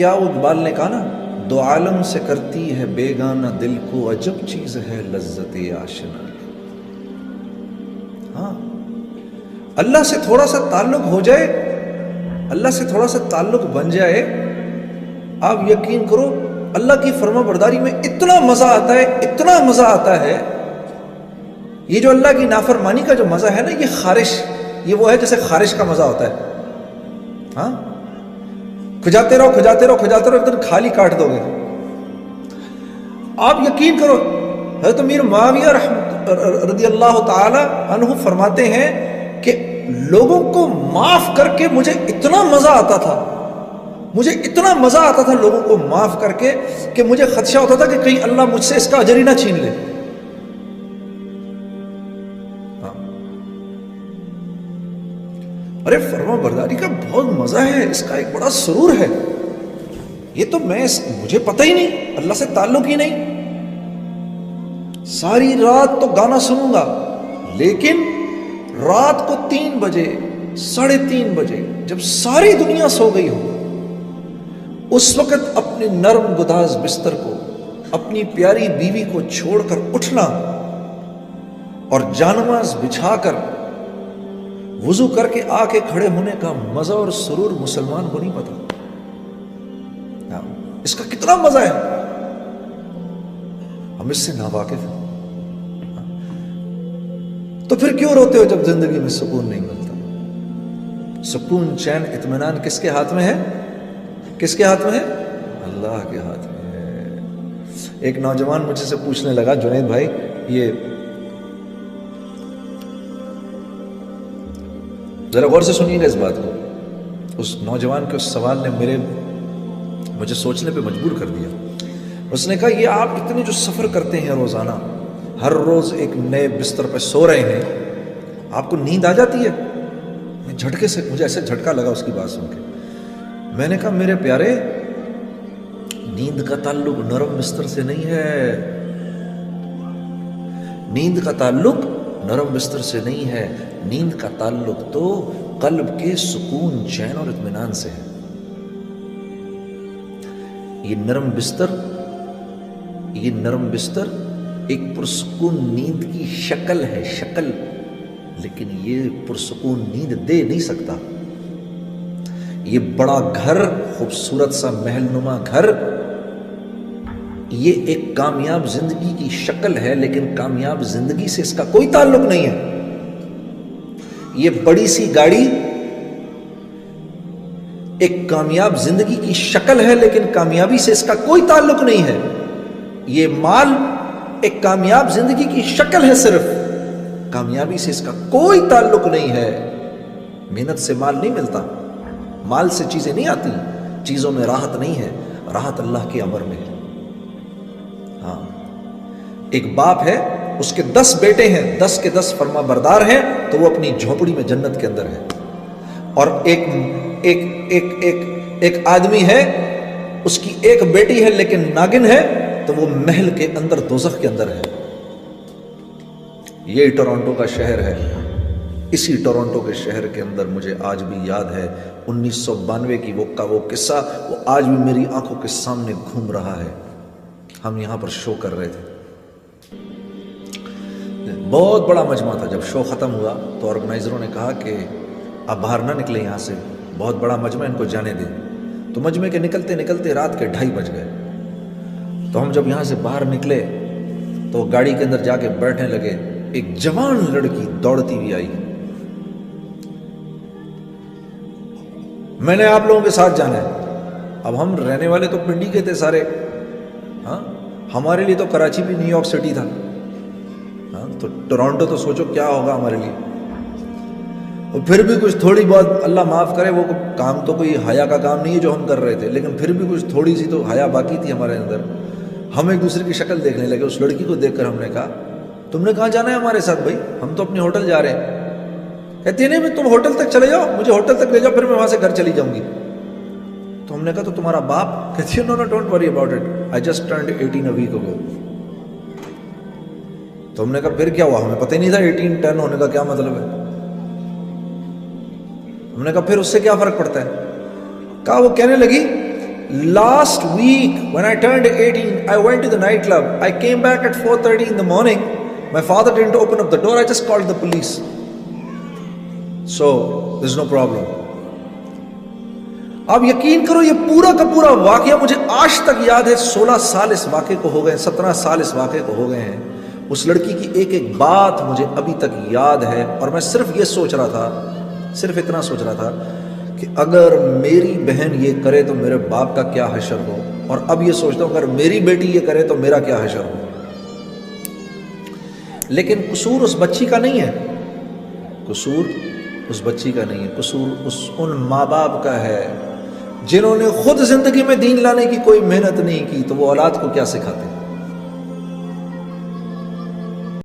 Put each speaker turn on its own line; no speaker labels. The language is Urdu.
کیا وہ اقبال نے کہا نا، دو عالم سے کرتی ہے بیگانہ دل کو، عجب چیز ہے لذت آشنا۔ ہاں، اللہ سے تھوڑا سا تعلق ہو جائے، اللہ سے تھوڑا سا تعلق بن جائے، آپ یقین کرو اللہ کی فرما برداری میں اتنا مزہ آتا ہے، اتنا مزہ آتا ہے۔ یہ جو اللہ کی نافرمانی کا جو مزہ ہے نا، یہ خارش، یہ وہ ہے جیسے خارش کا مزہ ہوتا ہے۔ ہاں، کھجاتے رہو کھجاتے رہو کھجاتے رہو، ایک دن کھالی کاٹ دو گے۔ آپ یقین کرو، حضرت امیر معاویہ رضی اللہ تعالی عنہ فرماتے ہیں کہ لوگوں کو معاف کر کے مجھے اتنا مزہ آتا تھا، مجھے اتنا مزہ آتا تھا لوگوں کو معاف کر کے، کہ مجھے خدشہ ہوتا تھا کہ کہیں اللہ مجھ سے اس کا اجر ہی نہ چھین لے۔ ارے فرما برداری کا بہت مزہ ہے، اس کا ایک بڑا سرور ہے۔ یہ تو مجھے پتہ ہی نہیں، اللہ سے تعلق ہی نہیں۔ ساری رات تو گانا سنوں گا، لیکن رات کو 3 بجے 3:30 بجے جب ساری دنیا سو گئی ہو، اس وقت اپنے نرم گداز بستر کو، اپنی پیاری بیوی کو چھوڑ کر اٹھنا اور جانماز بچھا کر وضو کر کے آ کے کھڑے ہونے کا مزہ اور سرور مسلمان کو نہیں پتا۔ اس کا کتنا مزہ ہے، ہم اس سے ناواقف ہیں۔ تو پھر کیوں روتے ہو جب زندگی میں سکون نہیں ملتا؟ سکون، چین، اطمینان کس کے ہاتھ میں ہے؟ کس کے ہاتھ میں ہے؟ اللہ کے ہاتھ میں ہے۔ ایک نوجوان مجھ سے پوچھنے لگا، جنید بھائی یہ ذرا غور سے سنیے گا اس بات کو، اس نوجوان کے اس سوال نے مجھے سوچنے پہ مجبور کر دیا۔ اس نے کہا، یہ آپ اتنے جو سفر کرتے ہیں روزانہ، ہر روز ایک نئے بستر پہ سو رہے ہیں، آپ کو نیند آ جاتی ہے؟ جھٹکے سے مجھے ایسے جھٹکا لگا اس کی بات سن کے۔ میں نے کہا، میرے پیارے، نیند کا تعلق نرم بستر سے نہیں ہے، نیند کا تعلق نرم بستر سے نہیں ہے، نیند کا تعلق تو قلب کے سکون، چین اور اطمینان سے ہے۔ یہ نرم بستر ایک پرسکون نیند کی شکل ہے، شکل، لیکن یہ پرسکون نیند دے نہیں سکتا۔ یہ بڑا گھر، خوبصورت سا محل نما گھر، یہ ایک کامیاب زندگی کی شکل ہے، لیکن کامیاب زندگی سے اس کا کوئی تعلق نہیں ہے۔ یہ بڑی سی گاڑی ایک کامیاب زندگی کی شکل ہے، لیکن کامیابی سے اس کا کوئی تعلق نہیں ہے۔ یہ مال ایک کامیاب زندگی کی شکل ہے، صرف کامیابی سے اس کا کوئی تعلق نہیں ہے۔ محنت سے مال نہیں ملتا، مال سے چیزیں نہیں آتی، چیزوں میں راحت نہیں ہے، راحت اللہ کے امر میں ہے۔ ہاں، ایک باپ ہے، اس کے 10 بیٹے ہیں، 10 کے 10 فرما بردار ہیں، تو وہ اپنی جھونپڑی میں جنت کے اندر ہے۔ اور ایک آدمی ہے، اس کی ایک بیٹی ہے لیکن ناگن ہے، تو وہ محل کے اندر، دوزخ کے اندر ہے۔ یہ ٹورنٹو کا شہر ہے۔ اسی ٹورنٹو کے شہر کے اندر مجھے آج بھی یاد ہے 1992 کی وہ قصہ، وہ آج بھی میری آنکھوں کے سامنے گھوم رہا ہے۔ ہم یہاں پر شو کر رہے تھے، بہت بڑا مجمع تھا۔ جب شو ختم ہوا تو آرگنائزروں نے کہا کہ اب باہر نہ نکلیں یہاں سے، بہت بڑا مجمع، ان کو جانے دیں۔ تو مجمع کے نکلتے نکلتے رات کے 2:30 بج گئے۔ تو ہم جب یہاں سے باہر نکلے تو گاڑی کے اندر جا کے بیٹھنے لگے، ایک جوان لڑکی دوڑتی ہوئی آئی، میں نے آپ لوگوں کے ساتھ جانا ہے۔ اب ہم رہنے والے تو پنڈی کے تھے سارے، ہاں، ہمارے لیے تو کراچی بھی نیو یارک سٹی تھا، ہاں، تو ٹورنٹو تو سوچو کیا ہوگا ہمارے لیے۔ اور پھر بھی کچھ تھوڑی بہت، اللہ معاف کرے، وہ کام تو کوئی حیا کا کام نہیں ہے جو ہم کر رہے تھے، لیکن پھر بھی کچھ تھوڑی سی تو حیا باقی تھی ہمارے اندر۔ ہم ایک دوسرے کی شکل دیکھنے لگے۔ اس لڑکی کو دیکھ کر ہم نے کہا، تم نے کہاں جانا ہے ہمارے ساتھ بھائی؟ ہم تو اپنے ہوٹل جا رہے ہیں۔ کہتی نہیں، تم ہوٹل تک چلے جاؤ، مجھے ہوٹل تک لے جاؤ، پھر میں وہاں سے گھر چلی جاؤں گی۔ تو ہم نے کہا، تو تمہارا باپ؟ کہتی ہے، no don't worry about it, I just turned 18 a week ago. تو ہم نے کہا، پھر کیا ہوا؟ ہمیں پتہ ہی نہیں تھا 18 10 ہونے کا کیا مطلب ہے۔ ہم نے کہا، پھر اس سے کیا فرق پڑتا ہے؟ کہا، وہ کہنے لگی last week when I turned 18, I went to the nightclub. I came back at 4:30 in the morning. My father didn't open up the door. I just called the police. So there's no problem. آپ یقین کرو یہ پورا کا پورا واقعہ مجھے آج تک یاد ہے. 16 سال اس واقعے کو ہو گئے, 17 سال اس واقعے کو ہو گئے ہیں. اس لڑکی کی ایک ایک بات مجھے ابھی تک یاد ہے. اور میں صرف یہ سوچ رہا تھا, صرف اتنا سوچ رہا تھا کہ اگر میری بہن یہ کرے تو میرے باپ کا کیا حشر ہو, اور اب یہ سوچتا ہوں اگر میری بیٹی یہ کرے تو میرا کیا حشر ہو. لیکن قصور اس بچی کا نہیں ہے, قصور اس بچی کا نہیں ہے, قصور ان ماں باپ کا ہے جنہوں نے خود زندگی میں دین لانے کی کوئی محنت نہیں کی, تو وہ اولاد کو کیا سکھاتے ہیں.